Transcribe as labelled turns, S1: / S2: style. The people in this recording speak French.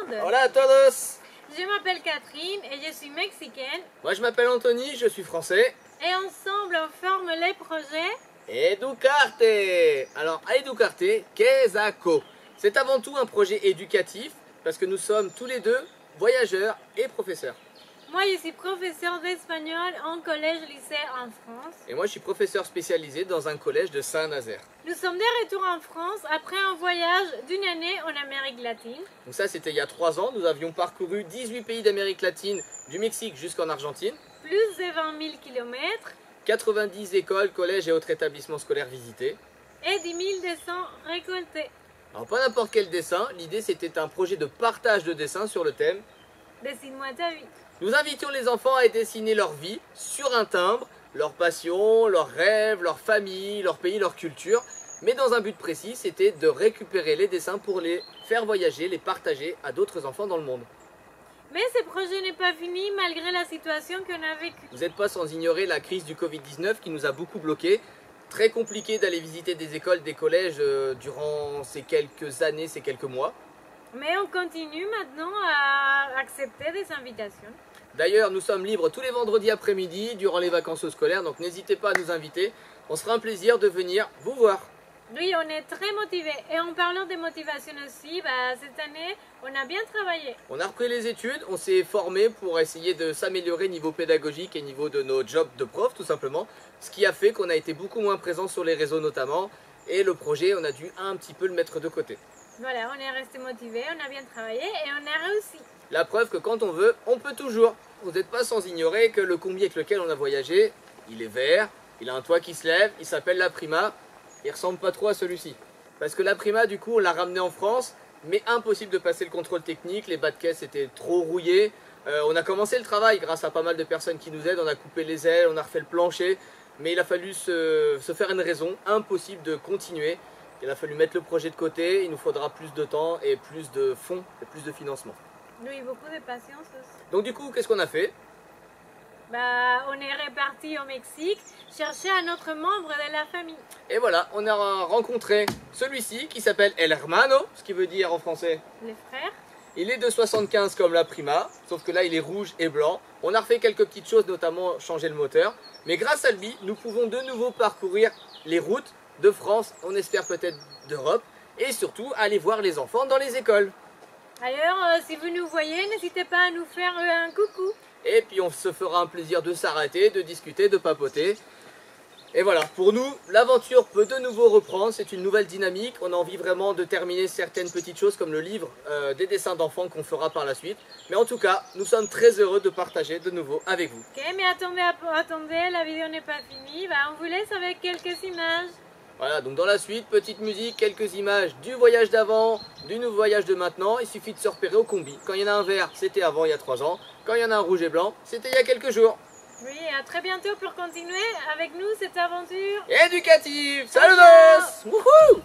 S1: monde.
S2: Hola a todos.
S1: Je m'appelle Catherine et je suis mexicaine.
S2: Moi je m'appelle Anthony, je suis français.
S1: Et ensemble on forme les projets
S2: Educarte. Alors à Educarte, qu'est-ce que c'est avant tout un projet éducatif parce que nous sommes tous les deux voyageurs et professeurs.
S1: Moi je suis professeure d'espagnol en collège-lycée en France.
S2: Et moi je suis professeur spécialisé dans un collège de Saint-Nazaire.
S1: Nous sommes de retour en France après un voyage d'une année en Amérique latine.
S2: Donc ça c'était il y a 3 ans, nous avions parcouru 18 pays d'Amérique latine, du Mexique jusqu'en Argentine.
S1: Plus de 20 000 km
S2: 90 écoles, collèges et autres établissements scolaires visités.
S1: et 10 000 dessins récoltés.
S2: Alors pas n'importe quel dessin, l'idée c'était un projet de partage de dessins sur le thème.
S1: Dessine-moi ta vie.
S2: Nous invitions les enfants à dessiner leur vie sur un timbre, leurs passions, leurs rêves, leur famille, leur pays, leur culture. Mais dans un but précis, c'était de récupérer les dessins pour les faire voyager, les partager à d'autres enfants dans le monde.
S1: Mais ce projet n'est pas fini malgré la situation qu'on a vécue.
S2: Vous n'êtes pas sans ignorer la crise du Covid-19 qui nous a beaucoup bloqués. Très compliqué d'aller visiter des écoles, des collèges durant ces quelques années, ces quelques mois.
S1: Mais on continue maintenant à accepter des invitations.
S2: D'ailleurs, nous sommes libres tous les vendredis après-midi durant les vacances scolaires, donc n'hésitez pas à nous inviter. On sera un plaisir de venir vous voir.
S1: Oui, on est très motivés. Et en parlant de motivation aussi, cette année, on a bien travaillé.
S2: On a repris les études, on s'est formé pour essayer de s'améliorer niveau pédagogique et niveau de nos jobs de prof tout simplement. Ce qui a fait qu'on a été beaucoup moins présent sur les réseaux notamment. Et le projet, on a dû un petit peu le mettre de côté.
S1: Voilà, on est resté motivés, on a bien travaillé et on a réussi.
S2: La preuve que quand on veut, on peut toujours. Vous n'êtes pas sans ignorer que le combi avec lequel on a voyagé, il est vert, il a un toit qui se lève, il s'appelle la Prima. Il ressemble pas trop à celui-ci. Parce que la Prima, du coup, on l'a ramené en France, mais impossible de passer le contrôle technique, les bas de caisse étaient trop rouillés. On a commencé le travail grâce à pas mal de personnes qui nous aident, on a coupé les ailes, on a refait le plancher, mais il a fallu se faire une raison, impossible de continuer. Il a fallu mettre le projet de côté, il nous faudra plus de temps et plus de fonds et plus de financement.
S1: Oui, beaucoup de patience aussi.
S2: Donc du coup, qu'est-ce qu'on a fait ?
S1: On est reparti au Mexique chercher un autre membre de la famille.
S2: Et voilà, on a rencontré celui-ci qui s'appelle El Hermano, ce qui veut dire en français.
S1: Les frères.
S2: Il est de 75 comme la Prima, sauf que là il est rouge et blanc. On a refait quelques petites choses, notamment changer le moteur. Mais grâce à lui, nous pouvons de nouveau parcourir les routes de France, on espère peut-être d'Europe, et surtout aller voir les enfants dans les écoles.
S1: Alors, si vous nous voyez, n'hésitez pas à nous faire un coucou.
S2: Et puis on se fera un plaisir de s'arrêter, de discuter, de papoter. Et voilà, pour nous, l'aventure peut de nouveau reprendre, c'est une nouvelle dynamique. On a envie vraiment de terminer certaines petites choses comme le livre des dessins d'enfants qu'on fera par la suite. Mais en tout cas, nous sommes très heureux de partager de nouveau avec vous.
S1: Ok, mais attendez, la vidéo n'est pas finie. On vous laisse avec quelques images.
S2: Voilà, donc dans la suite, petite musique, quelques images du voyage d'avant, du nouveau voyage de maintenant. Il suffit de se repérer au combi. Quand il y en a un vert, c'était avant, il y a 3 ans. Quand il y en a un rouge et blanc, c'était il y a quelques jours.
S1: Oui, à très bientôt pour continuer avec nous cette aventure
S2: Éducative. Saludos. Wouhou.